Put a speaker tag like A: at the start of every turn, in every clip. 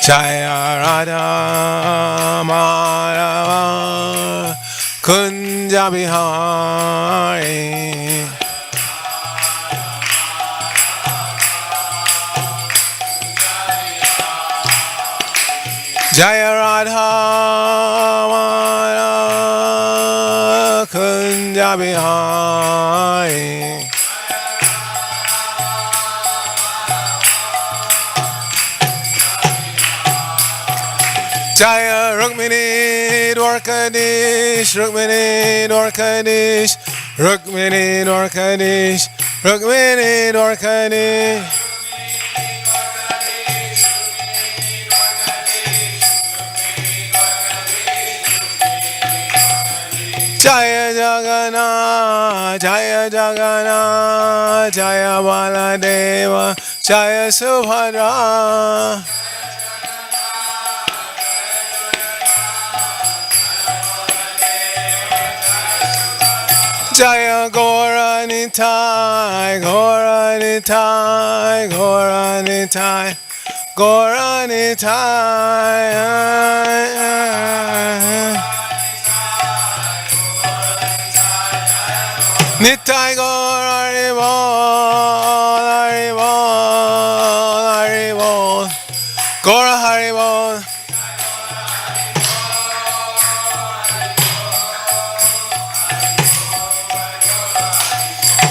A: Jaya Radha Madhava Kunja Bihari Jaya Radha Madhava Kunja Bihari Jaya Rukmini Dwarkadish Rukmini Dwarkadish Rukmini Dwarkadish Rukmini Dwarkadish Jaya Jagannath Jaya Jagannath Jaya Baladeva Jaya Subhadra Jaya Gauranitai, Gauranitai, Gauranitai, Gauranitai. Nitai Gaur Haribol, Haribol, Haribol, Gaur Haribol.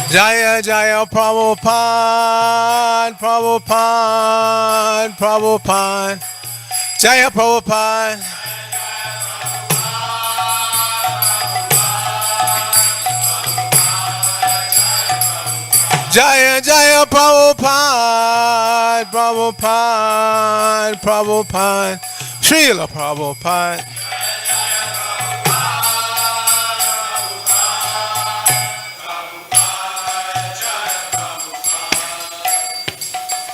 A: Jaya Jaya Prabhupada, Prabhupada, Prabhupada, Jaya Prabhupada. Jaya Jaya Prabhupada, Prabhupada, Prabhupada, Srila Prabhupada.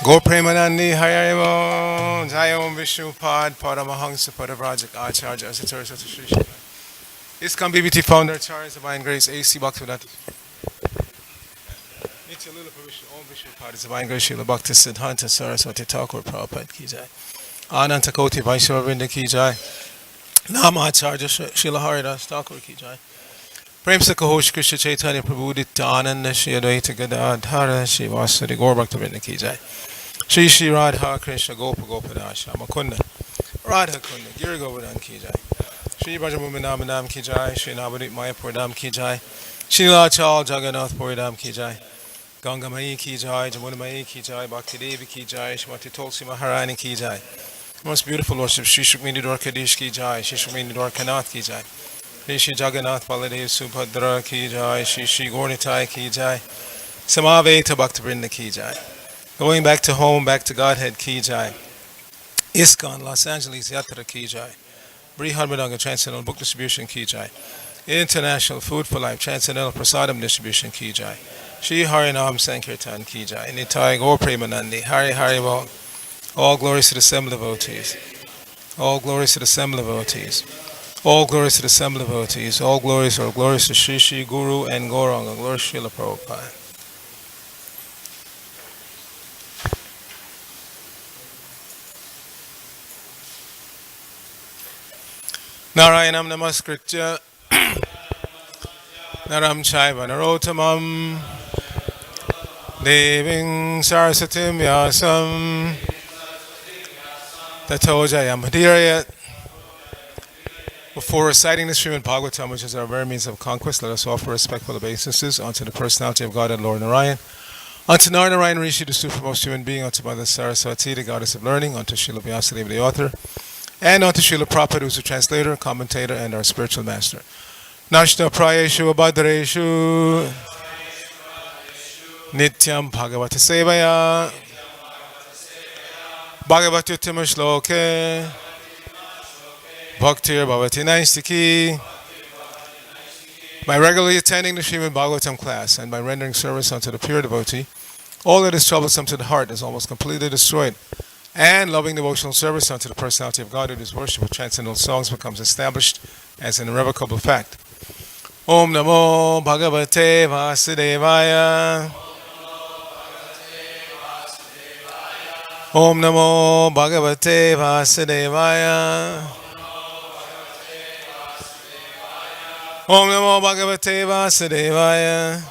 A: Go Premanandi Hariyamo Jaya Om Vishnupad Paramahansa Padavrajak Acharya Asatura Satashrishya ISKCON BBT Founder Charles Divine Grace A.C. Bhaktivedanta Nitya Lila Parishya Om Vishnupad Divine Grace Srila Bhakti Siddhanta Saraswati Thakur Prabhupada Ki Jai Ananta Koti Vaishnava Vrinda Ki Jai Nama Acharya Srila Haridas Thakur Ki Jai Prem Sakahosh Krishna Chaitanya Prabhu Nityananda Shri Advaita Gadadhara Shri Vasudeva Gaur Bhakta Vrinda Ki Jai Shri Shri Radha Krishna Gopa Gopadasha Makunda Radha Kunda Giri Govardhan Ki Jai Shri Brajamuminam Nam Ki Jai Shri Navadip Mayapur Dham Ki Jai Shri Lachal Jagannath Puri Dham Ki Jai Ganga Mai Ki Jai Jamuna Mai Ki Jai Bhakti Devi Ki Jai Shrimati Tulsi Maharani Ki Jai Most beautiful worship Shri Shukmini Dwarkadish Ki Jai Shri Shukmini Dwarkanath Ki Jai Shri Shri Jagannath Baladev Subhadra Ki Jai Shri Shri Gornitai Ki Jai Samaveta Bhakta Vrinda Ki Jai Going back to home, back to Godhead, Ki Jai. ISKCON, Los Angeles, Yatra, Ki Jai. Brihadmadanga, Transcendental Book Distribution, Ki Jai. International Food for Life, Transcendental Prasadam Distribution, Ki Jai. Shri Harinam Sankirtan, Ki Jai. Nitai Gaur Premanandi, Hari Haribol. All glories to the assembled devotees. All glories to the assembled devotees. All glories to the assembled devotees. All glories are glories to Shri Shri Guru and Gauranga. Glory Srila Prabhupada. Narayanam Namaskritya Naram Chaiva Narotamam Deving Saraswatim Vyasam Tato Jayam Hadirayat. Before reciting the Srimad Bhagavatam, which is our very means of conquest, let us offer respectful obeisances unto the personality of God and Lord Narayan, unto Narayan Rishi, the supreme human being, unto Mother Saraswati, the goddess of learning, unto Srila Vyasadeva, the author, and unto Srila Prabhupada, who is the translator, commentator, and our spiritual master. Nashna Prayeshu Abhadreshu Nityam Bhagavata Sevaya Bhagavatuttama Shloke Bhaktir Bhavati Naistiki. By regularly attending the Srimad Bhagavatam class and by rendering service unto the pure devotee, all that is troublesome to the heart is almost completely destroyed. And loving devotional service unto the personality of God, who is worship with transcendental songs, becomes established as an irrevocable fact. Om Namo Bhagavate Vasudevaya. Om Namo Bhagavate Vasudevaya. Om Namo Bhagavate Vasudevaya.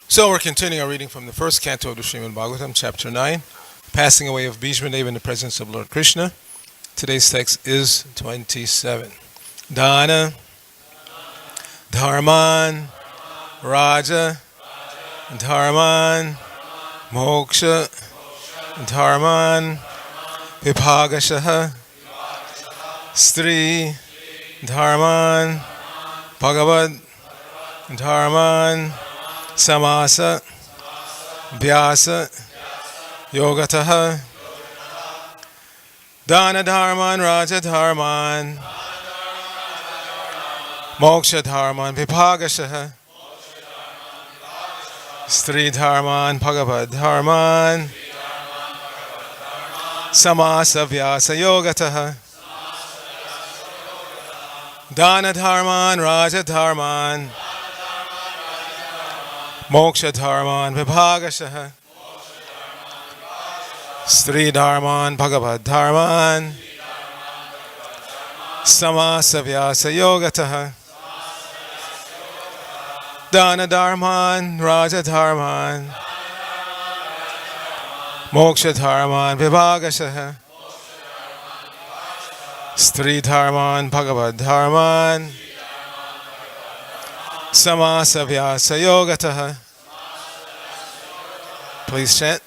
A: So we're continuing our reading from the first canto of the Srimad Bhagavatam, chapter 9, Passing Away of Bhishmadeva in the Presence of Lord Krishna. Today's text is 27. Dana, Dharman, Raja, Dharman, Moksha, Dharman, Vibhagashaha, Stri, Dharman, Bhagavad, Dharman, Samasa, Vyasa, Yogataha, Dana Dharman, Raja Dharman, Moksha Dharman, Vibhagashaha, Stri Dharman, Bhagavad Dharman, Samasa Vyasa Yogataha, Dana Dharman, Raja Dharman, Moksha Dharman, Vibhagashaha, Stri Dharman, Bhagavad Dharman, Samasa Vyasa Yogataha, Dana Dharman, Raja Dharman, Moksha Dharman, Vibhagashaha, Stri Dharman, Bhagavad Dharman, Samasa Vyasa Yogataha. Please chant.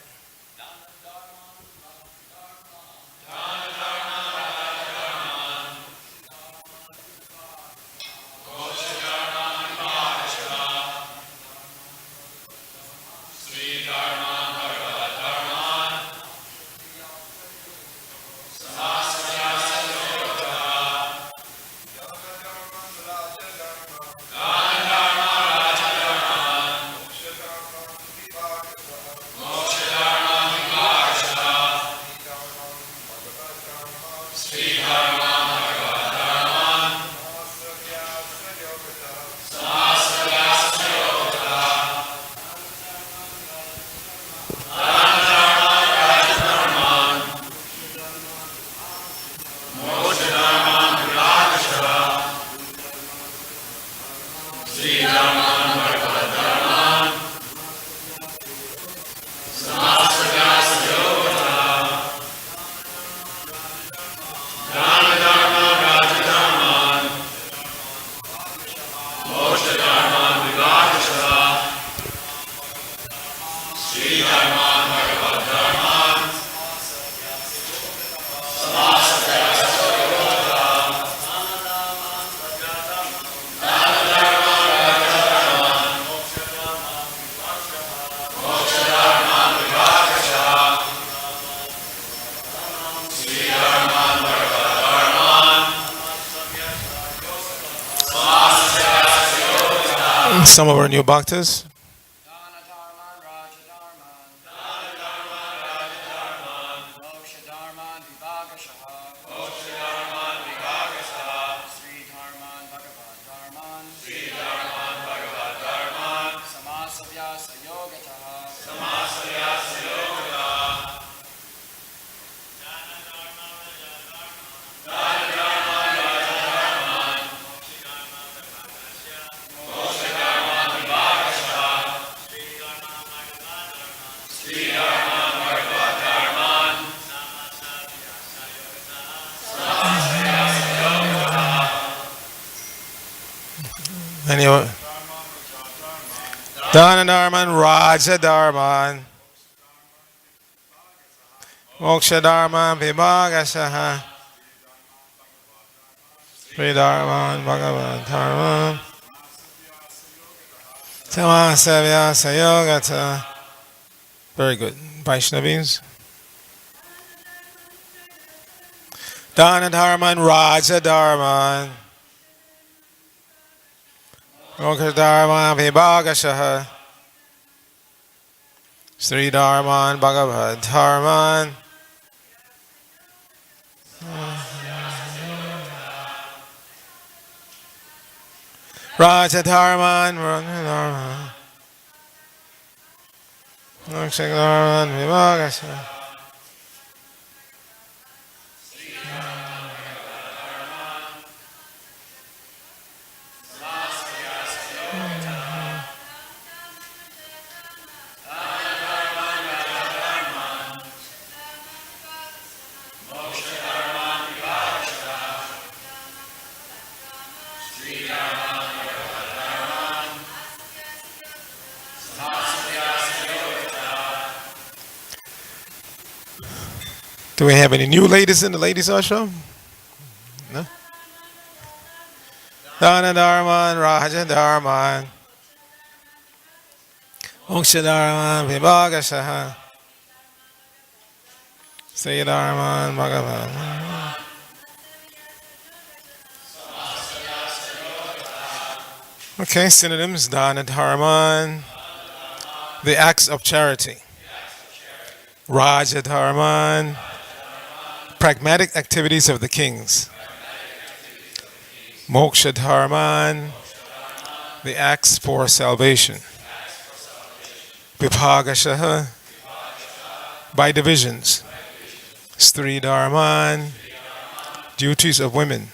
A: Some of our new bhaktas. Anyway, Dana Dharman, Raja Dharman, Moksha Dharman, Vibhagashaha, Sri Dharman, Bhagavad Dharman, Tamasa Vyasa Yogata. Very good. Vaishnavis. Dana Dharman, Raja Dharman, Moksha Dharman, Vibhagashaha, Sri Dharman, Bhagavad Dharman, Raja Dharman, Raja Dharman, Moksha Dharman Vibhagasha. Do we have any new ladies in the ladies' ashram? No? Dana Dharman, Raja Dharman, Moksha Dharman Vibhagasha. Sri Dharman Bhagavan. Okay, synonyms: Dana Dharman, the acts of charity. Raja Dharman, pragmatic activities of the kings. Moksha Dharman, the acts for salvation. Vibhagashaha, by divisions. Stri Dharman, duties of women.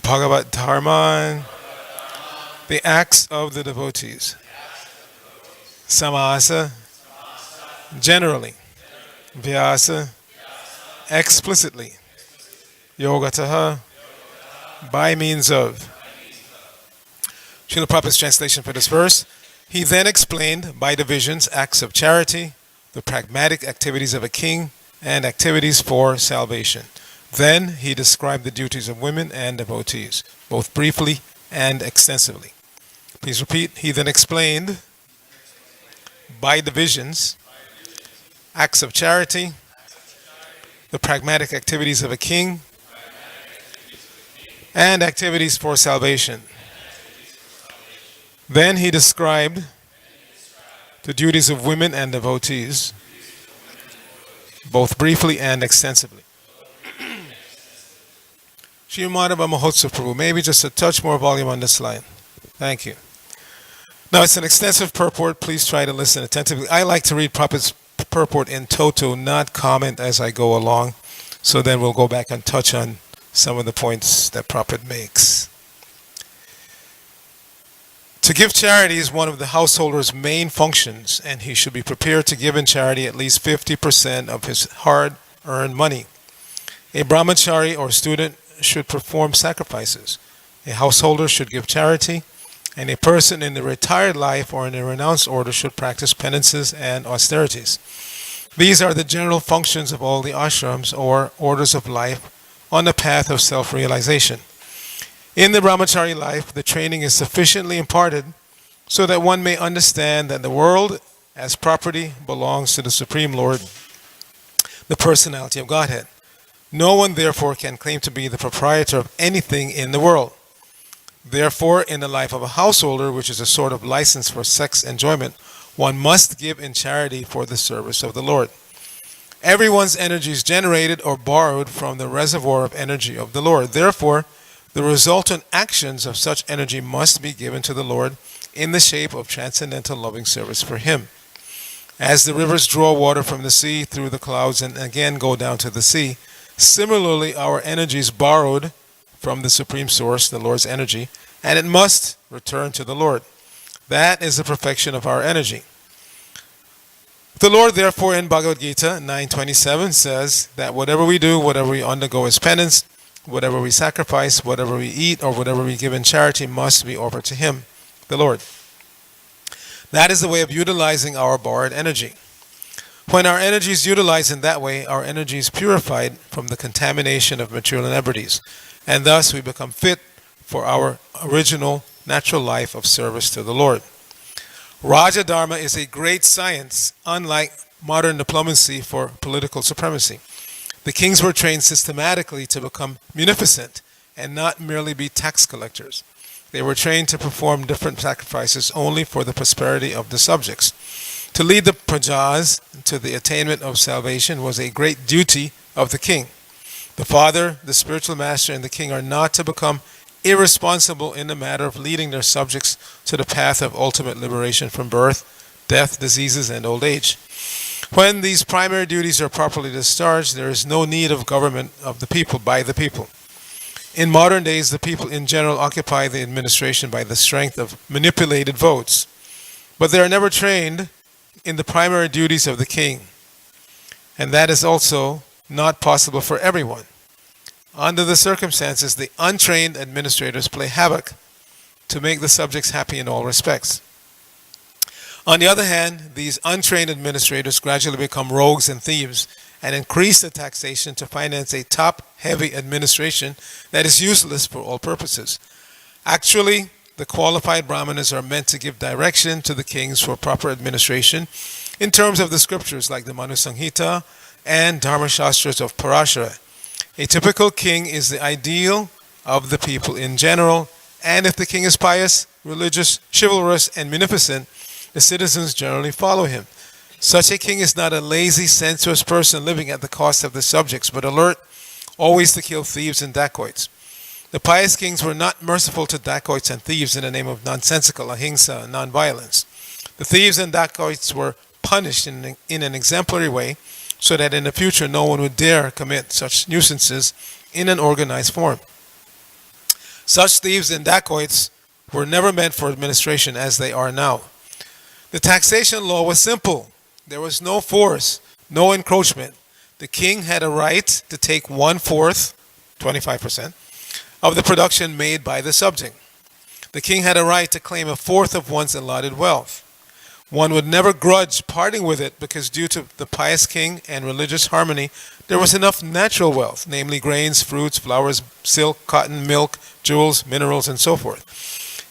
A: Bhagavat Dharman, the acts of the devotees. Samasa, generally. Vyasa, explicitly. Yogataha, by means of. Srila Prabhupada's translation for this verse. He then explained by divisions acts of charity, the pragmatic activities of a king, and activities for salvation. Then he described the duties of women and devotees, both briefly and extensively. Please repeat. He then explained by divisions acts of charity, the pragmatic activities of a king, and activities for salvation. Then he described the duties of women and devotees, both briefly and extensively. Shri Madhava Mahotsav Prabhu, maybe just a touch more volume on this line. Thank you. Now it's an extensive purport. Please try to listen attentively. I like to read Prabhupada's purport in toto, not comment as I go along. So then we'll go back and touch on some of the points that Prabhupada makes. To give charity is one of the householder's main functions, and he should be prepared to give in charity at least 50% of his hard-earned money. A brahmachari or student should perform sacrifices. A householder should give charity, and a person in the retired life or in a renounced order should practice penances and austerities. These are the general functions of all the ashrams or orders of life on the path of self-realization. In the brahmachari life, the training is sufficiently imparted so that one may understand that the world as property belongs to the Supreme Lord, the personality of Godhead. No one therefore can claim to be the proprietor of anything in the world. Therefore, in the life of a householder, which is a sort of license for sex enjoyment, one must give in charity for the service of the Lord. Everyone's energy is generated or borrowed from the reservoir of energy of the Lord. Therefore, the resultant actions of such energy must be given to the Lord in the shape of transcendental loving service for Him. As the rivers draw water from the sea through the clouds and again go down to the sea, similarly our energy is borrowed from the Supreme Source, the Lord's energy, and it must return to the Lord. That is the perfection of our energy. The Lord, therefore, in Bhagavad Gita 9:27 says that whatever we do, whatever we undergo as penance, whatever we sacrifice, whatever we eat, or whatever we give in charity must be offered to Him, the Lord. That is the way of utilizing our borrowed energy. When our energy is utilized in that way, our energy is purified from the contamination of material inebrities, and thus we become fit for our original natural life of service to the Lord. Raja Dharma is a great science, unlike modern diplomacy for political supremacy. The kings were trained systematically to become munificent and not merely be tax collectors. They were trained to perform different sacrifices only for the prosperity of the subjects. To lead the prajas to the attainment of salvation was a great duty of the king. The father, the spiritual master, and the king are not to become irresponsible in the matter of leading their subjects to the path of ultimate liberation from birth, death, diseases, and old age. When these primary duties are properly discharged, there is no need of government of the people by the people. In modern days, the people in general occupy the administration by the strength of manipulated votes, but they are never trained in the primary duties of the king, and that is also not possible for everyone. Under the circumstances, the untrained administrators play havoc to make the subjects happy in all respects. On the other hand, these untrained administrators gradually become rogues and thieves and increase the taxation to finance a top-heavy administration that is useless for all purposes. Actually, the qualified brahmanas are meant to give direction to the kings for proper administration in terms of the scriptures like the Manu Samhita and Dharma Shastras of Parashara. A typical king is the ideal of the people in general, and if the king is pious, religious, chivalrous, and munificent, the citizens generally follow him. Such a king is not a lazy, sensuous person living at the cost of the subjects, but alert always to kill thieves and dacoits. The pious kings were not merciful to dacoits and thieves in the name of nonsensical ahimsa and nonviolence. The thieves and dacoits were punished in an exemplary way so that in the future no one would dare commit such nuisances in an organized form. Such thieves and dacoits were never meant for administration as they are now. The taxation law was simple. There was no force, no encroachment. The king had a right to take 1/4, 25%, of the production made by the subject. The king had a right to claim 1/4 of one's allotted wealth. One would never grudge parting with it because due to the pious king and religious harmony, there was enough natural wealth, namely grains, fruits, flowers, silk, cotton, milk, jewels, minerals, and so forth.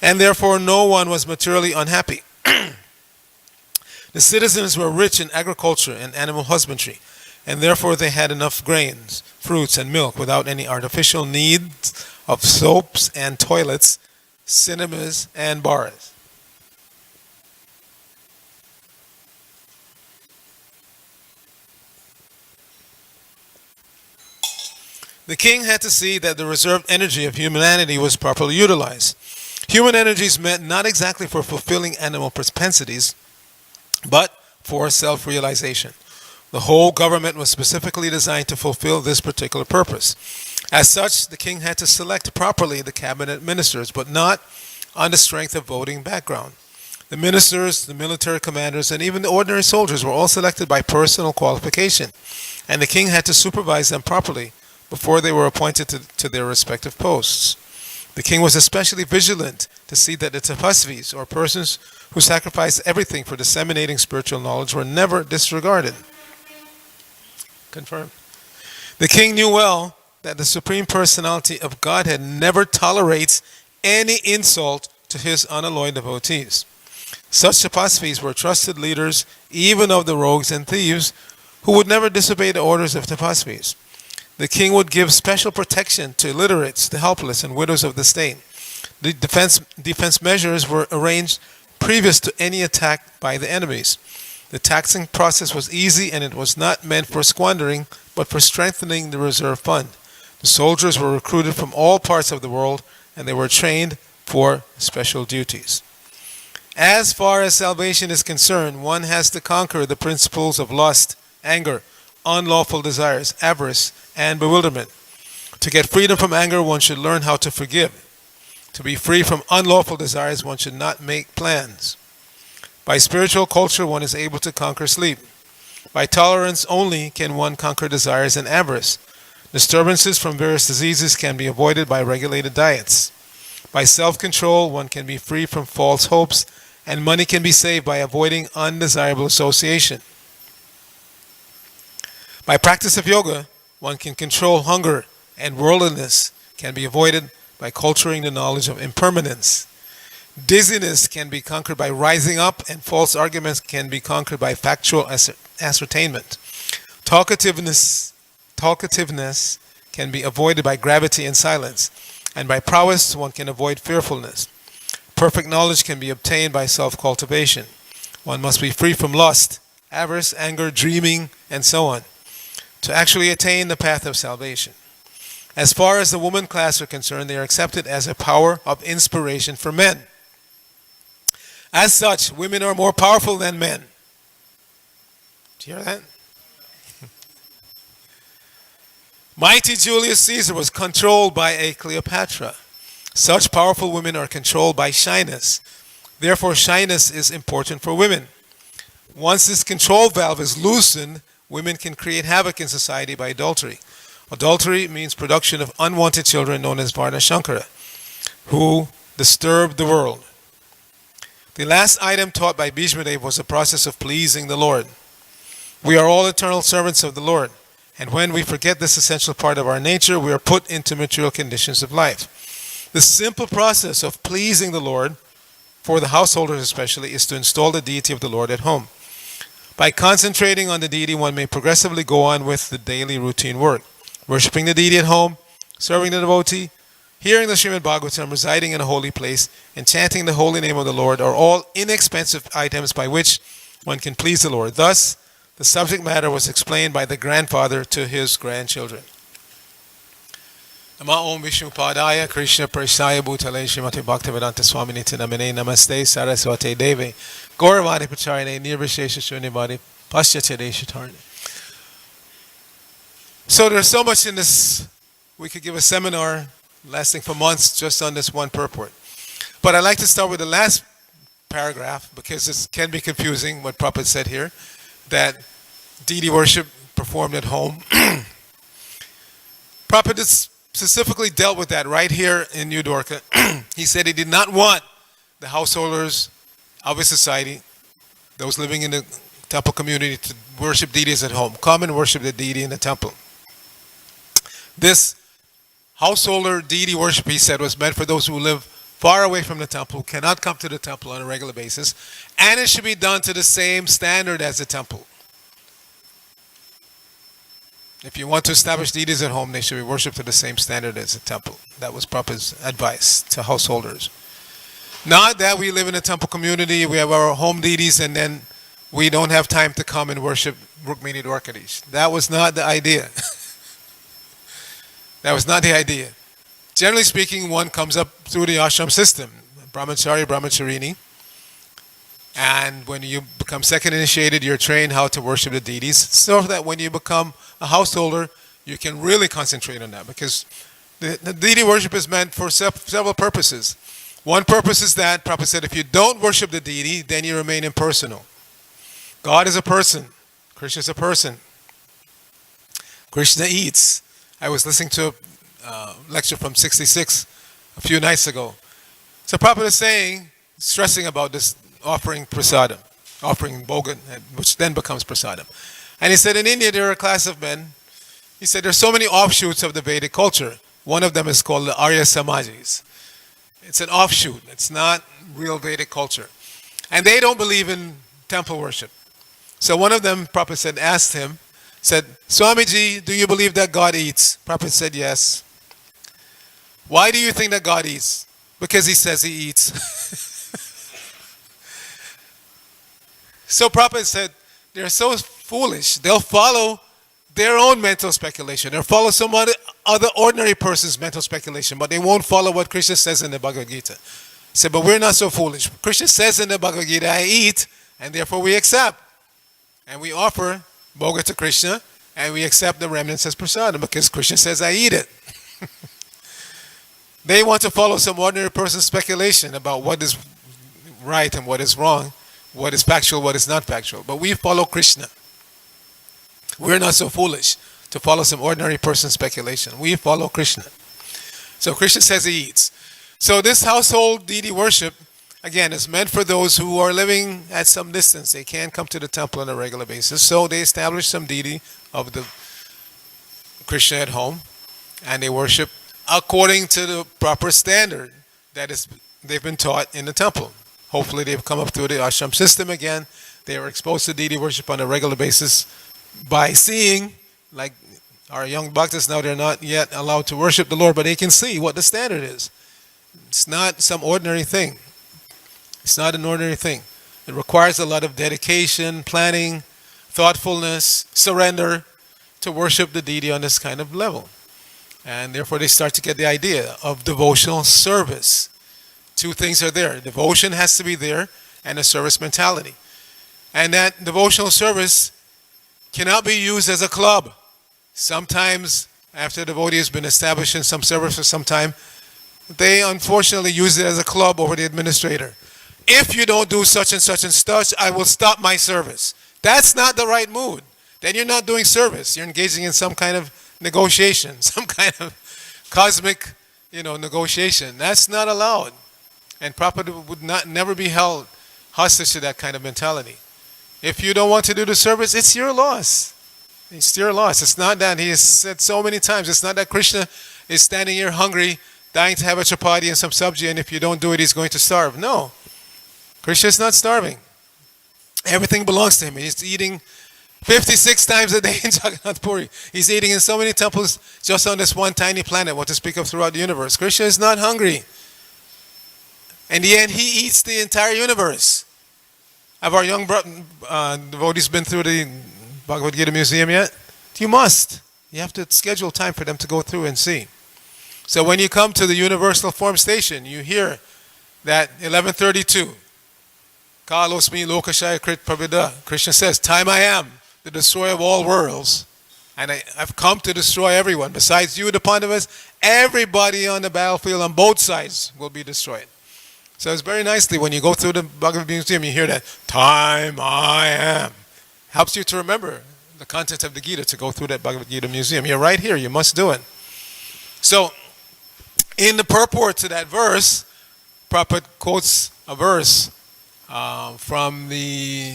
A: And therefore no one was materially unhappy. The citizens were rich in agriculture and animal husbandry, and therefore they had enough grains, fruits, and milk without any artificial needs of soaps and toilets, cinemas, and bars. The king had to see that the reserved energy of humanity was properly utilized. Human energy is meant not exactly for fulfilling animal propensities, but for self-realization. The whole government was specifically designed to fulfill this particular purpose. As such, the king had to select properly the cabinet ministers, but not on the strength of voting background. The ministers, the military commanders, and even the ordinary soldiers were all selected by personal qualification, and the king had to supervise them properly before they were appointed to their respective posts. The king was especially vigilant to see that the tapasvis, or persons who sacrificed everything for disseminating spiritual knowledge, were never disregarded. Confirmed. The king knew well that the Supreme Personality of Godhead never tolerates any insult to his unalloyed devotees. Such tapasvis were trusted leaders even of the rogues and thieves who would never disobey the orders of tapasvis. The king would give special protection to illiterates, the helpless, and widows of the state. The defense measures were arranged previous to any attack by the enemies. The taxing process was easy, and it was not meant for squandering, but for strengthening the reserve fund. The soldiers were recruited from all parts of the world, and they were trained for special duties. As far as salvation is concerned, one has to conquer the principles of lust, anger, unlawful desires, avarice, and bewilderment. To get freedom from anger, one should learn how to forgive. To be free from unlawful desires, one should not make plans. By spiritual culture, one is able to conquer sleep. By tolerance only can one conquer desires and avarice. Disturbances from various diseases can be avoided by regulated diets. By self-control, one can be free from false hopes, and money can be saved by avoiding undesirable association. By practice of yoga, one can control hunger, and worldliness can be avoided by culturing the knowledge of impermanence. Dizziness can be conquered by rising up, and false arguments can be conquered by factual ascertainment. Talkativeness can be avoided by gravity and silence, and by prowess one can avoid fearfulness. Perfect knowledge can be obtained by self-cultivation. One must be free from lust, avarice, anger, dreaming, and so on, to actually attain the path of salvation. As far as the woman class are concerned, they are accepted as a power of inspiration for men. As such, women are more powerful than men. Do you hear that? Mighty Julius Caesar was controlled by a Cleopatra. Such powerful women are controlled by shyness. Therefore, shyness is important for women. Once this control valve is loosened, women can create havoc in society by adultery. Adultery means production of unwanted children known as Varna Shankara, who disturb the world. The last item taught by Bhishmadev was the process of pleasing the Lord. We are all eternal servants of the Lord, and when we forget this essential part of our nature, we are put into material conditions of life. The simple process of pleasing the Lord, for the householders especially, is to install the deity of the Lord at home. By concentrating on the deity, one may progressively go on with the daily routine work. Worshipping the deity at home, serving the devotee, hearing the Srimad Bhagavatam, residing in a holy place, and chanting the holy name of the Lord are all inexpensive items by which one can please the Lord. Thus, the subject matter was explained by the grandfather to his grandchildren. Nama Om Vishnu Padaya Krishna Prasaya Bhutale Srimati Bhaktivedanta Swaminiti Namane Namaste Saraswate Deve Gauravadi Pacharine Nirvishesha Shunyavadi Paschatya Deshatarne. So there's so much in this. We could give a seminar lasting for months just on this one purport. But I'd like to start with the last paragraph because it can be confusing what Prabhupada said here, that deity worship performed at home. Prabhupada specifically dealt with that right here in New Dwarka. He said he did not want the householders of his society, those living in the temple community, to worship deities at home. Come and worship the deity in the temple. This householder deity worship, he said, was meant for those who live far away from the temple, who cannot come to the temple on a regular basis, and it should be done to the same standard as the temple. If you want to establish deities at home, they should be worshipped to the same standard as the temple. That was Prabhupada's advice to householders. Not that we live in a temple community, we have our home deities, and then we don't have time to come and worship Rukmini Dwarkadish. That was not the idea. That was not the idea. Generally speaking, one comes up through the ashram system, brahmachari, brahmacharini, and when you become second initiated, you're trained how to worship the deities, so that when you become a householder, you can really concentrate on that, because the deity worship is meant for several purposes. One purpose is that Prabhupada said, if you don't worship the deity, then you remain impersonal. God is a person. Krishna is a person. Krishna eats. I was listening to a lecture from 66 a few nights ago. So Prabhupada is saying, stressing about this offering prasadam, offering bogan, which then becomes prasadam. And he said in India there are a class of men, he said there's so many offshoots of the Vedic culture. One of them is called the Arya Samajis. It's an offshoot. It's not real Vedic culture. And they don't believe in temple worship. So one of them, Prabhupada said, asked him, said, Swamiji, do you believe that God eats? Prabhupada said, yes. Why do you think that God eats? Because he says he eats. So Prabhupada said, they're so foolish. They'll follow their own mental speculation. They'll follow some other ordinary person's mental speculation, but they won't follow what Krishna says in the Bhagavad Gita. He said, but we're not so foolish. Krishna says in the Bhagavad Gita, I eat, and therefore we accept. And we offer Bhoga to Krishna, and we accept the remnants as prasadam because Krishna says, I eat it. They want to follow some ordinary person's speculation about what is right and what is wrong, what is factual, what is not factual. But we follow Krishna. We're not so foolish to follow some ordinary person's speculation. We follow Krishna. So Krishna says he eats. So this household deity worship, again, is meant for those who are living at some distance. They can't come to the temple on a regular basis. So they establish some deity of the Krishna at home, and they worship according to the proper standard that is they've been taught in the temple. Hopefully they've come up through the ashram system again. They are exposed to deity worship on a regular basis by seeing, like our young bhaktas now, they're not yet allowed to worship the Lord, but they can see what the standard is. It's not some ordinary thing. It's not an ordinary thing. It requires a lot of dedication, planning, thoughtfulness, surrender to worship the deity on this kind of level. And therefore they start to get the idea of devotional service. Two things are there. Devotion has to be there, and a service mentality. And that devotional service cannot be used as a club. Sometimes, after a devotee has been established in some service for some time, they unfortunately use it as a club over the administrator. If you don't do such and such and such, I will stop my service. That's not the right mood. Then you're not doing service. You're engaging in some kind of negotiation, some kind of cosmic, negotiation. That's not allowed. And Prabhupada would never be held hostage to that kind of mentality. If you don't want to do the service, it's your loss. It's your loss. It's not that, he has said so many times, it's not that Krishna is standing here hungry, dying to have a chapati and some sabji, and if you don't do it, he's going to starve. No. Krishna is not starving. Everything belongs to him. He's eating 56 times a day in Jagannath Puri. He's eating in so many temples just on this one tiny planet, what to speak of throughout the universe. Krishna is not hungry. In the end, he eats the entire universe. Have our young devotees been through the Bhagavad Gita Museum yet? You must. You have to schedule time for them to go through and see. So when you come to the Universal Form Station, you hear that 1132. Kalosmi Lokashaya Krit Prabhupada. Krishna says, time I am, the destroyer of all worlds. And I've come to destroy everyone. Besides you, the Pandavas, everybody on the battlefield on both sides will be destroyed. So it's very nicely when you go through the Bhagavad Gita Museum, you hear that, time I am. Helps you to remember the content of the Gita, to go through that Bhagavad Gita Museum. You're right here, you must do it. So, in the purport to that verse, Prabhupada quotes a verse from the,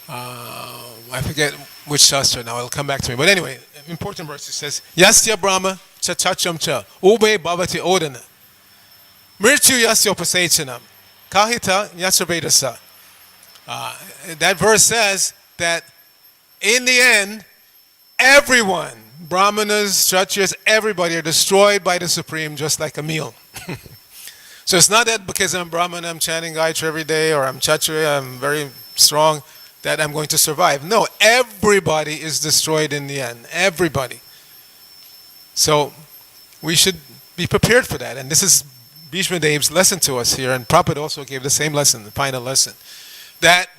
A: I forget which shastra now, it'll come back to me. But anyway, important verse, it says, Yasya Brahma chachacham cha ube bhavati odana. Mirchu yasya upasechanam. Kahita yasravedasa. That verse says that in the end, everyone, Brahmanas, Kshatriyas, everybody are destroyed by the Supreme just like a meal. So it's not that because I'm Brahman, I'm chanting Gayatri every day, or I'm Kshatriya, I'm very strong, that I'm going to survive. No, everybody is destroyed in the end. Everybody. So we should be prepared for that. And this is Bhishma Dev's lesson to us here, and Prabhupada also gave the same lesson, the final lesson, that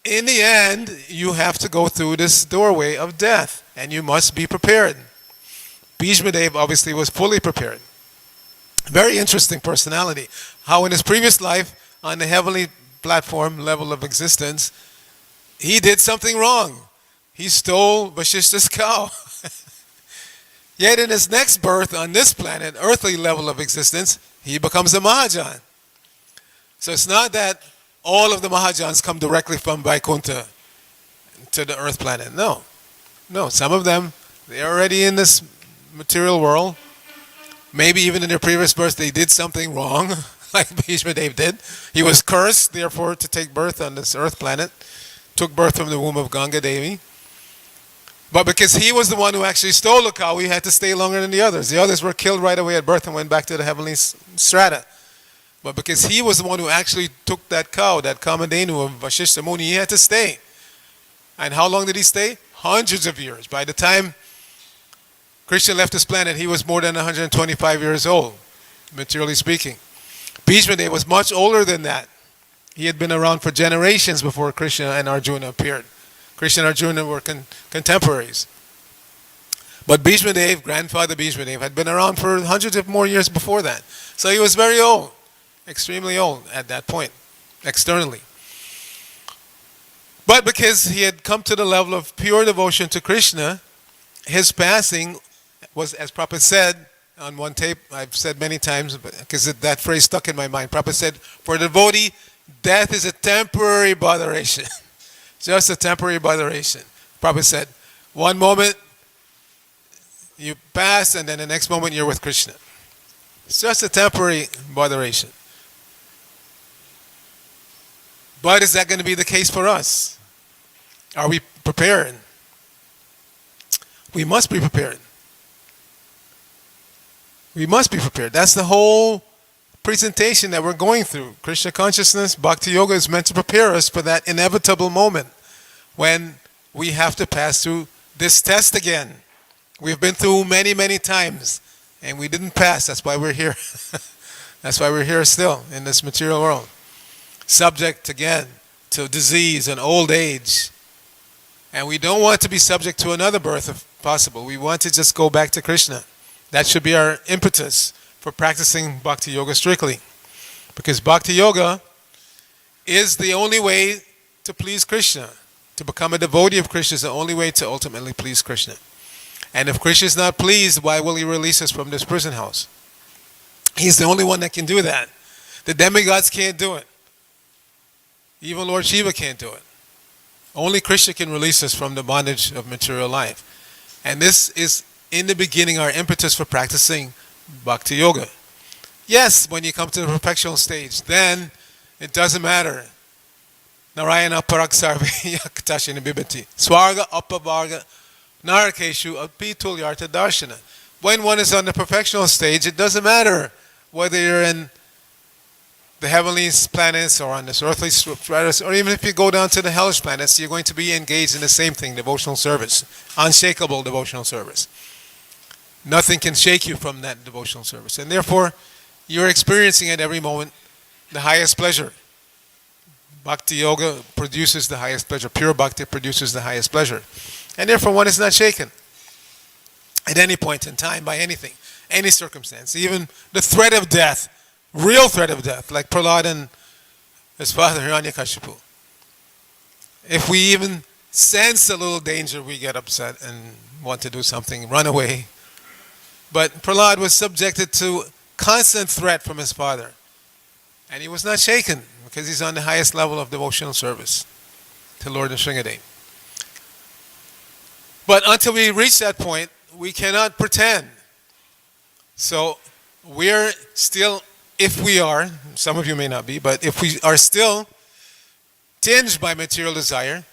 A: in the end, you have to go through this doorway of death, and you must be prepared. Bhishma Dev obviously was fully prepared. Very interesting personality. How in his previous life, on the heavenly platform level of existence, he did something wrong. He stole Vasishta's cow. Yet in his next birth on this planet, earthly level of existence, he becomes a Mahajan. So it's not that all of the Mahajans come directly from Vaikuntha to the earth planet. No. No, some of them, they're already in this material world. Maybe even in their previous birth they did something wrong, like Bhishma Dev did. He was cursed, therefore, to take birth on this earth planet. Took birth from the womb of Ganga Devi. But because he was the one who actually stole the cow, he had to stay longer than the others. The others were killed right away at birth and went back to the heavenly strata. But because he was the one who actually took that cow, that Kamadhenu of Vasishta Muni, he had to stay. And how long did he stay? Hundreds of years. By the time Krishna left this planet, he was more than 125 years old, materially speaking. Bhishma Dev was much older than that. He had been around for generations before Krishna and Arjuna appeared. Krishna and Arjuna were contemporaries. But Bhishma Dev, grandfather Bhishma Dev, had been around for hundreds of more years before that. So he was very old, extremely old at that point, externally. But because he had come to the level of pure devotion to Krishna, his passing was, as Prabhupada said on one tape, I've said many times, because that phrase stuck in my mind. Prabhupada said, for the devotee, death is a temporary botheration. Just a temporary botheration. Prabhupada said, one moment you pass, and then the next moment you're with Krishna. It's just a temporary botheration. But is that going to be the case for us? Are we prepared? We must be prepared. We must be prepared. That's the whole presentation that we're going through. Krishna consciousness, Bhakti Yoga is meant to prepare us for that inevitable moment when we have to pass through this test again. We've been through many, many times and we didn't pass. That's why we're here. That's why we're here still in this material world. subject again to disease and old age. And we don't want to be subject to another birth if possible. We want to just go back to Krishna. That should be our impetus for practicing Bhakti Yoga strictly. Because Bhakti Yoga is the only way to please Krishna. To become a devotee of Krishna is the only way to ultimately please Krishna. And if Krishna is not pleased, why will he release us from this prison house? He's the only one that can do that. The demigods can't do it. Even Lord Shiva can't do it. Only Krishna can release us from the bondage of material life. And this is, in the beginning, our impetus for practicing Bhakti Yoga. Yes, when you come to the perfectional stage, then it doesn't matter. Narayana parak sarve yaktashin bibati. Swarga uppavarga narakeshu apitul yarta darshana. When one is on the perfectional stage, it doesn't matter whether you're in the heavenly planets or on this earthly stratus, or even if you go down to the hellish planets, you're going to be engaged in the same thing, devotional service, unshakable devotional service. Nothing can shake you from that devotional service. And therefore, you're experiencing at every moment the highest pleasure. Bhakti Yoga produces the highest pleasure. Pure Bhakti produces the highest pleasure. And therefore, one is not shaken at any point in time by anything, any circumstance, even the threat of death, real threat of death, like Prahlad and his father Hiranyakashipu. If we even sense a little danger, we get upset and want to do something, run away. But Prahlad was subjected to constant threat from his father. And he was not shaken because he's on the highest level of devotional service to Lord Nrsingadev. But until we reach that point, we cannot pretend. So we're still, if we are, some of you may not be, but if we are still tinged by material desire,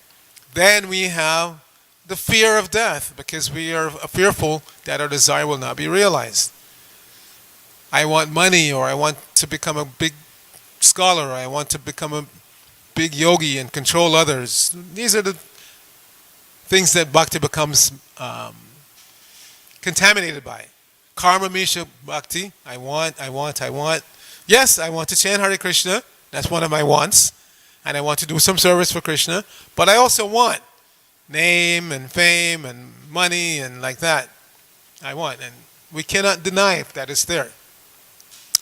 A: then we have the fear of death because we are fearful that our desire will not be realized. I want money, or I want to become a big scholar, or I want to become a big yogi and control others. These are the things that bhakti becomes contaminated by. Karma Misha Bhakti, I want. Yes, I want to chant Hare Krishna, that's one of my wants, and I want to do some service for Krishna, but I also want name and fame and money and like that. I want, and we cannot deny if that is there.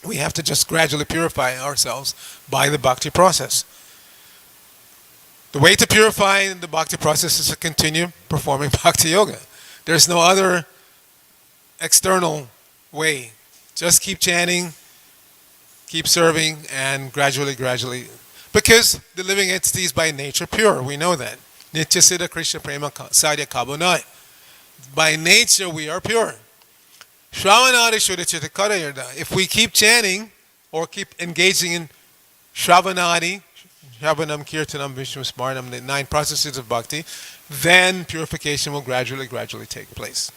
A: We have to just gradually purify ourselves by the bhakti process. The way to purify the bhakti process is to continue performing bhakti yoga. There's no other external way. Just keep chanting, keep serving, and gradually. Because the living entity is by nature pure, we know that. Nitya Siddha Krishna Prema Sadhya Kabunai. By nature we are pure. Shravanadi Shuddhachita Karayarda. If we keep chanting or keep engaging in Shravanadi, Shravanam, Kirtanam, Vishnu Smarnam, the 9 processes of bhakti, then purification will gradually take place.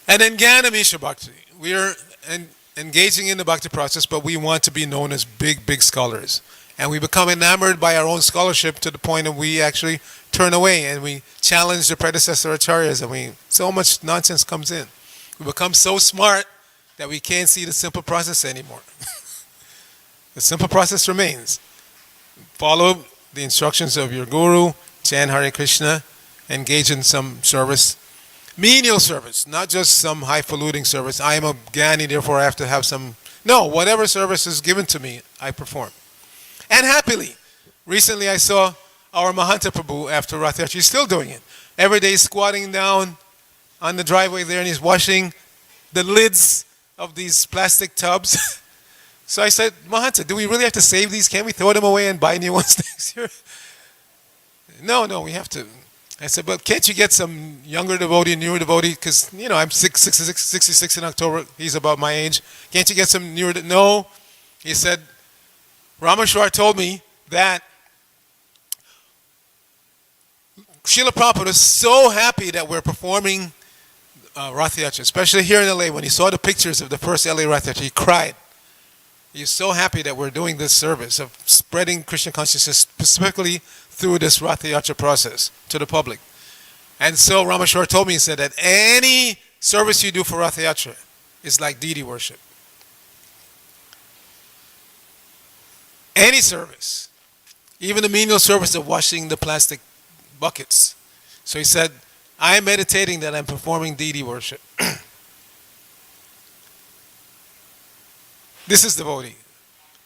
A: And then Jnana Misha Bhakti. We are engaging in the bhakti process, but we want to be known as big scholars. And we become enamored by our own scholarship to the point that we actually turn away and we challenge the predecessor acharyas, and so much nonsense comes in. We become so smart that we can't see the simple process anymore. The simple process remains. Follow the instructions of your guru, chant Hare Krishna, engage in some service. Menial service, not just some highfalutin service. I am a Jnani, therefore I have to have some. No, whatever service is given to me, I perform. And happily. Recently I saw our Arcita Prabhu after Rath Yatra. He's still doing it. Every day he's squatting down on the driveway there and he's washing the lids of these plastic tubs. So I said, Mahanta, do we really have to save these? Can't we throw them away and buy new ones next year? No, we have to. I said, but can't you get some younger devotee, newer devotee? Because, I'm 66 in October. He's about my age. Can't you get some newer? No. He said, Rameshwar told me that Srila Prabhupada is so happy that we're performing Rath Yatra, especially here in LA. When he saw the pictures of the first LA Rath Yatra, he cried. He's so happy that we're doing this service of spreading Krishna consciousness specifically through this Rath Yatra process to the public. And so Rameshwar told me, he said that any service you do for Rath Yatra is like deity worship. Any service. Even the menial service of washing the plastic buckets. So he said, I am meditating that I'm performing deity worship. This is devotee.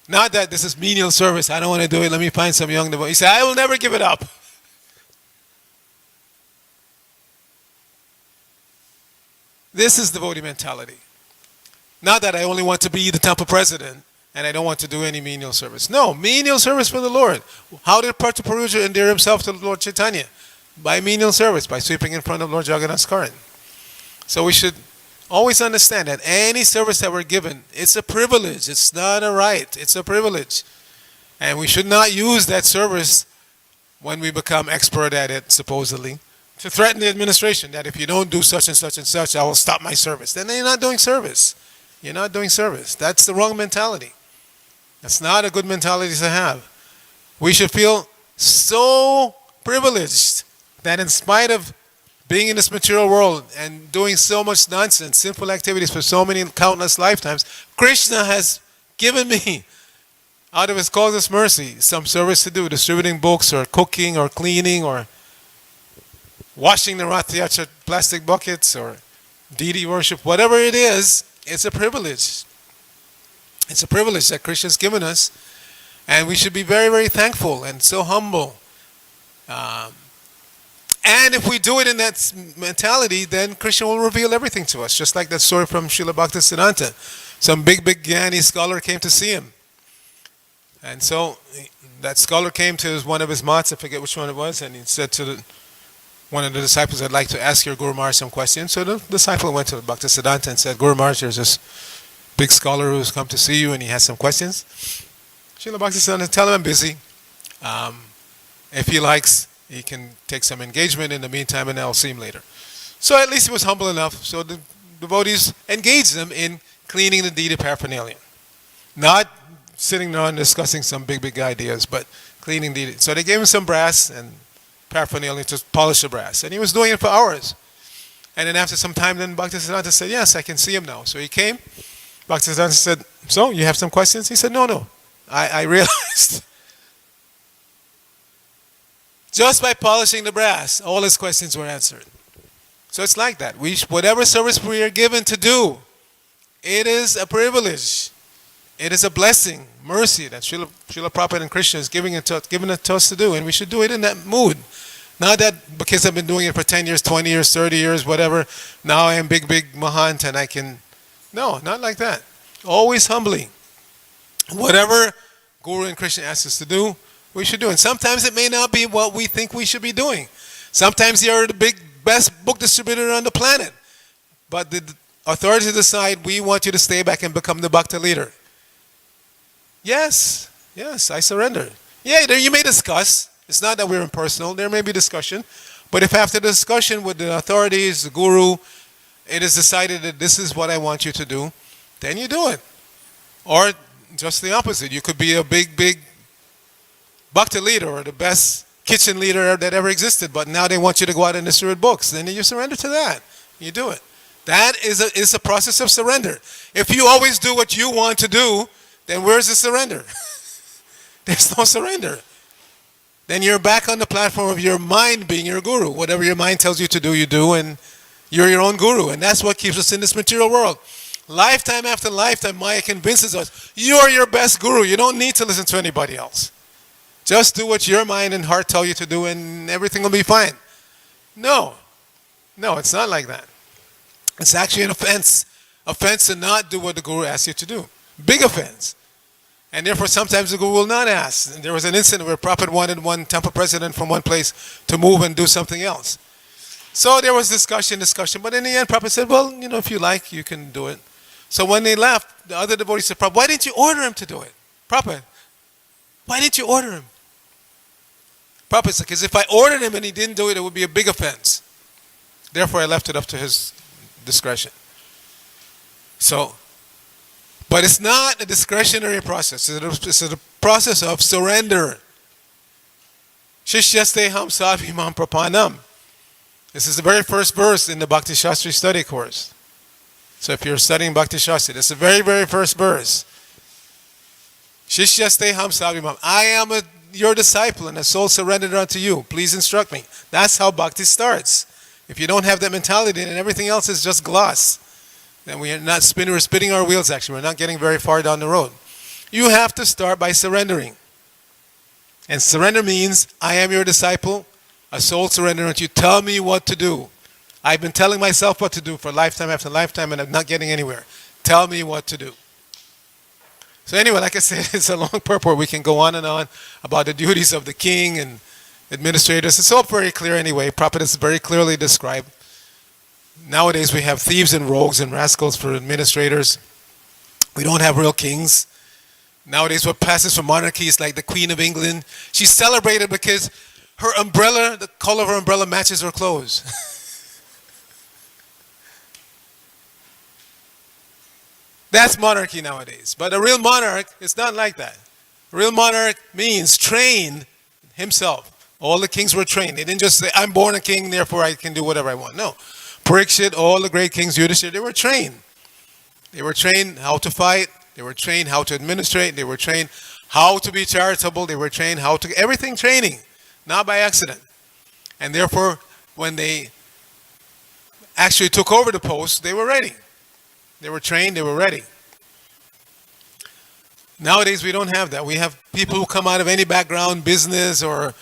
A: Not that this is menial service. I don't want to do it. Let me find some young devotee. He said, I will never give it up. This is devotee mentality. Not that I only want to be the temple president and I don't want to do any menial service. No, menial service for the Lord. How did Prataparuja endear himself to Lord Chaitanya? By menial service, by sweeping in front of Lord Jagannath's current. So we should always understand that any service that we're given, it's a privilege. It's not a right. It's a privilege. And we should not use that service when we become expert at it, supposedly, to threaten the administration that if you don't do such and such and such, I will stop my service. Then you're not doing service. You're not doing service. That's the wrong mentality. That's not a good mentality to have. We should feel so privileged that in spite of being in this material world and doing so much nonsense, sinful activities for so many countless lifetimes, Krishna has given me, out of his causeless mercy, some service to do, distributing books or cooking or cleaning or washing the Rathiyacha plastic buckets or deity worship, whatever it is, it's a privilege. It's a privilege that Krishna has given us, and we should be very, very thankful and so humble. And if we do it in that mentality, then Krishna will reveal everything to us, just like that story from Srila Bhaktisiddhanta. Some big Jnani scholar came to see him. And so that scholar came to one of his mats, I forget which one it was, and he said to one of the disciples, I'd like to ask your Guru Maharaj some questions. So the disciple went to Bhaktisiddhanta and said, Guru Maharaj, there's this big scholar who's come to see you and he has some questions. Srila Bhaktisiddhanta, tell him I'm busy. If he likes, he can take some engagement in the meantime and I'll see him later. So at least he was humble enough. So the devotees engaged him in cleaning the deity paraphernalia. Not sitting there and discussing some big ideas, but cleaning the deity. So they gave him some brass and paraphernalia to polish the brass. And he was doing it for hours. And then after some time, then Bhaktisiddhanta said, yes, I can see him now. So he came. Bhaktisiddhanta said, so you have some questions? He said, no. I realized just by polishing the brass, all his questions were answered. So it's like that. Whatever service we are given to do, it is a privilege. It is a blessing, mercy that Srila Prabhupada and Krishna is giving it to us to do. And we should do it in that mood. Not that because I've been doing it for 10 years, 20 years, 30 years, whatever, now I am big Mahant and I can... No, not like that. Always humbly. Whatever Guru and Krishna asks us to do, we should do. And sometimes it may not be what we think we should be doing. Sometimes you're the best book distributor on the planet. But the authorities decide, we want you to stay back and become the Bhakta leader. Yes, I surrender. Yeah, you may discuss. It's not that we're impersonal. There may be discussion. But if after the discussion with the authorities, the Guru, it is decided that this is what I want you to do, then you do it. Or just the opposite. You could be a big Bhakta leader or the best kitchen leader that ever existed, but now they want you to go out and distribute books. Then you surrender to that. You do it. That is a process of surrender. If you always do what you want to do, then where's the surrender? There's no surrender. Then you're back on the platform of your mind being your guru. Whatever your mind tells you to do, you do, and you're your own guru. And that's what keeps us in this material world. Lifetime after lifetime, Maya convinces us, you're your best guru. You don't need to listen to anybody else. Just do what your mind and heart tell you to do and everything will be fine. No, it's not like that. It's actually an offense. Offense to not do what the guru asks you to do. Big offense. And therefore sometimes the guru will not ask. And there was an incident where Prabhupada wanted one temple president from one place to move and do something else. So there was discussion, but in the end Prabhupada said, well, if you like, you can do it. So when they left, the other devotees said, Prabhupada, why didn't you order him to do it? Prabhupada, why didn't you order him? Prabhupada said, because if I ordered him and he didn't do it, it would be a big offense. Therefore I left it up to his discretion. So, but it's not a discretionary process. It's a process of surrender. Shishyaste ham sabhimam prapanam. This is the very first verse in the Bhakti Shastri study course. So if you're studying Bhakti Shastri, that's the very, very first verse. Shishyasteham sabimam. I am your disciple and a soul surrendered unto you. Please instruct me. That's how bhakti starts. If you don't have that mentality, then everything else is just gloss. Then we are not spinning, we're spinning our wheels actually. We're not getting very far down the road. You have to start by surrendering. And surrender means, I am your disciple, a soul surrendered unto you. Tell me what to do. I've been telling myself what to do for lifetime after lifetime and I'm not getting anywhere. Tell me what to do. So anyway, like I said, it's a long purport. We can go on and on about the duties of the king and administrators. It's all very clear anyway. Prabhupada is very clearly described. Nowadays we have thieves and rogues and rascals for administrators. We don't have real kings. Nowadays what passes for monarchy is like the Queen of England. She's celebrated because her umbrella, the color of her umbrella matches her clothes. That's monarchy nowadays. But a real monarch, it's not like that. A real monarch means trained himself. All the kings were trained. They didn't just say, I'm born a king, therefore I can do whatever I want. No. Parikshit, all the great kings, Yudhishthira, they were trained. They were trained how to fight. They were trained how to administrate. They were trained how to be charitable. They were trained how to, everything training, not by accident. And therefore, when they actually took over the post, they were ready. They were trained, they were ready. Nowadays, we don't have that. We have people who come out of any background, business or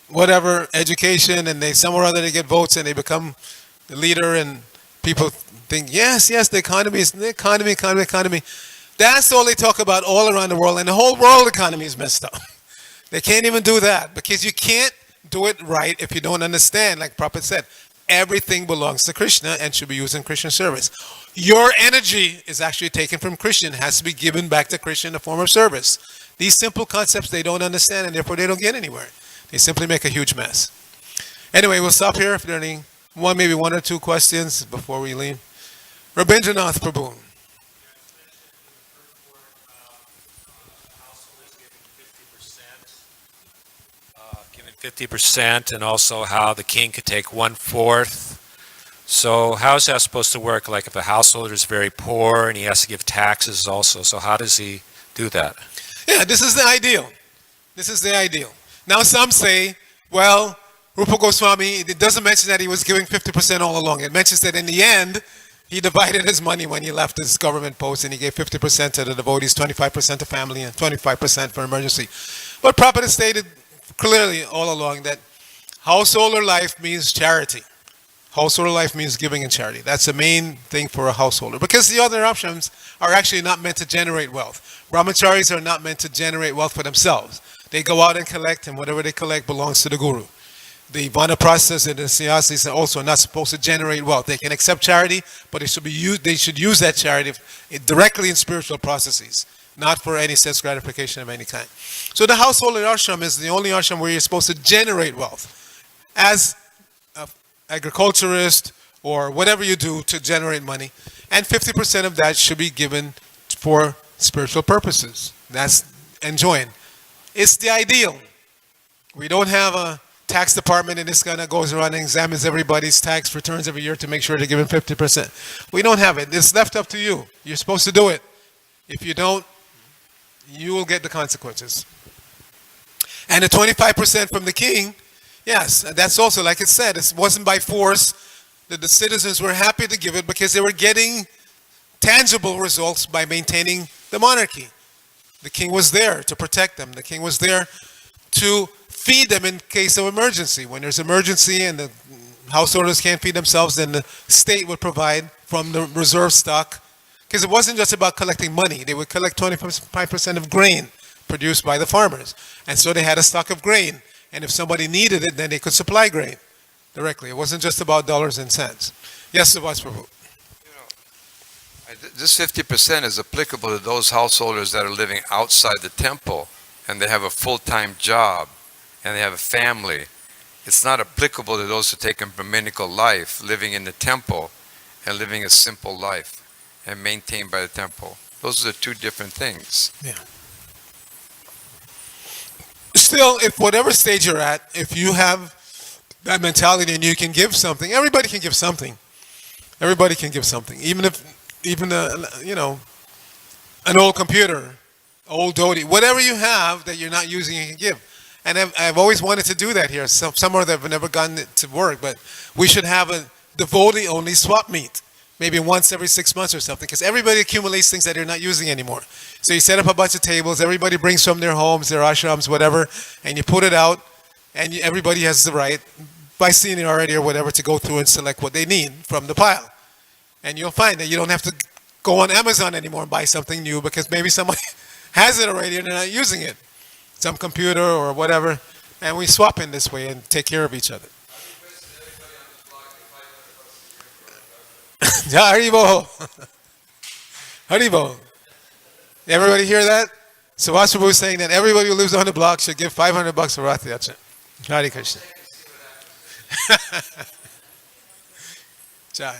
A: whatever, education, and they somewhere or other they get votes and they become the leader and people think, yes, the economy is, the economy. That's all they talk about all around the world, and the whole world economy is messed up. They can't even do that because you can't do it right if you don't understand, like Prabhupada said. Everything belongs to Krishna and should be used in Krishna service. Your energy is actually taken from Krishna, has to be given back to Krishna in the form of service. These simple concepts they don't understand and therefore they don't get anywhere. They simply make a huge mess. Anyway, we'll stop here if there are any maybe one or two questions before we leave. Rabindranath Prabhu.
B: 50%, and also how the king could take 1/4. So how is that supposed to work? Like if a householder is very poor and he has to give taxes also, so how does he do that?
A: Yeah, this is the ideal. This is the ideal. Now some say, well, Rupa Goswami, it doesn't mention that he was giving 50% all along. It mentions that in the end, he divided his money when he left his government post and he gave 50% to the devotees, 25% to family, and 25% for emergency. But Prabhupada stated clearly all along that householder life means charity. Householder life means giving and charity. That's the main thing for a householder. Because the other options are actually not meant to generate wealth. Brahmacharis are not meant to generate wealth for themselves. They go out and collect, and whatever they collect belongs to the guru. The vanaprasthas and the sannyasis are also not supposed to generate wealth. They can accept charity, but they should use that charity directly in spiritual processes, not for any sense gratification of any kind. So the householder ashram is the only ashram where you're supposed to generate wealth. As an agriculturist or whatever you do to generate money, and 50% of that should be given for spiritual purposes. That's enjoined. It's the ideal. We don't have a tax department and this kind of goes around and examines everybody's tax returns every year to make sure they're given 50%. We don't have it. It's left up to you. You're supposed to do it. If you don't, you will get the consequences. And the 25% from the king, yes, that's also, like it said, it wasn't by force that the citizens were happy to give it because they were getting tangible results by maintaining the monarchy. The king was there to protect them. The king was there to feed them in case of emergency. When there's emergency and the householders can't feed themselves, then the state would provide from the reserve stock. Because it wasn't just about collecting money. They would collect 25% of grain produced by the farmers. And so they had a stock of grain. And if somebody needed it, then they could supply grain directly. It wasn't just about dollars and cents. Yes, Subhas Prabhu.
C: This 50% is applicable to those householders that are living outside the temple and they have a full-time job and they have a family. It's not applicable to those who take a brahminical life, living in the temple and living a simple life and maintained by the temple. Those are the two different things.
A: Yeah. Still, if whatever stage you're at, if you have that mentality and you can give something, everybody can give something. Everybody can give something. Even an old computer, old Dodi, whatever you have that you're not using, you can give. And I've always wanted to do that here. Somewhere that I've never gotten it to work, but we should have a devotee-only swap meet, maybe once every 6 months or something, because everybody accumulates things that they're not using anymore. So you set up a bunch of tables, everybody brings from their homes, their ashrams, whatever, and you put it out, and everybody has the right, by seniority or whatever, to go through and select what they need from the pile. And you'll find that you don't have to go on Amazon anymore and buy something new because maybe somebody has it already and they're not using it. Some computer or whatever, and we swap in this way and take care of each other. Ja, Haribo. Haribo. Everybody hear that? So Prabhu is saying that everybody who lives on the block should give $500 for Rath Yacha. Hare Krishna. Jai.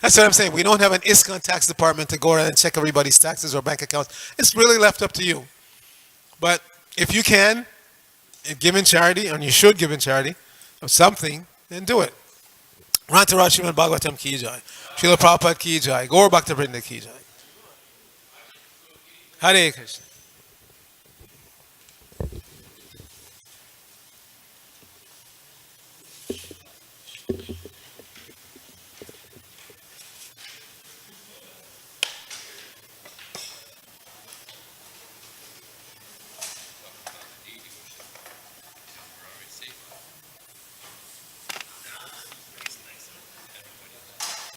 A: That's what I'm saying. We don't have an ISKCON tax department to go around and check everybody's taxes or bank accounts. It's really left up to you. But if you can, give in charity, and you should give in charity of something, then do it. Ranta Srimad Bhagavatam ki jai. Srila Prabhupada ki jai. Gaur Bhakta Vrinda ki jai. Hare Krishna.